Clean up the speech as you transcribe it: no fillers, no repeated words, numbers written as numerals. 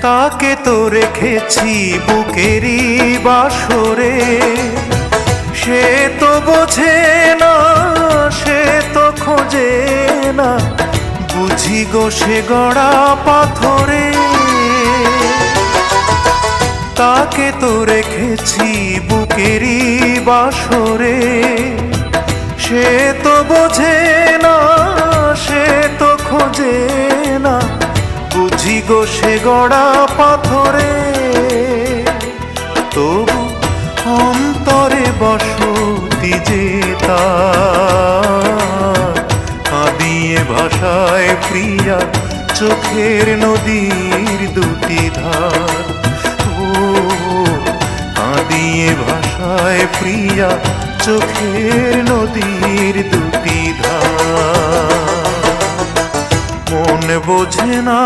তাকে তো রেখেছি বুকেরই বাসরে, সে তো বোঝে না, সে তো খোঁজে না, বুঝি গো সে গড়া পাথরে। তাকে তো রেখেছি বুকেরই বাসরে, সে তো বোঝে না, সে তো খোঁজে না, বুঝি গো সে গড়া পাথরে। তবু অন্তরে বসতি যে তার, কাঁদিয়ে ভাষায় প্রিয়া চোখের নদীর দুটি ধার। ও কাঁদিয়ে ভাষায় প্রিয়া চোখের নদীর দুটি ধার। মন বোঝে না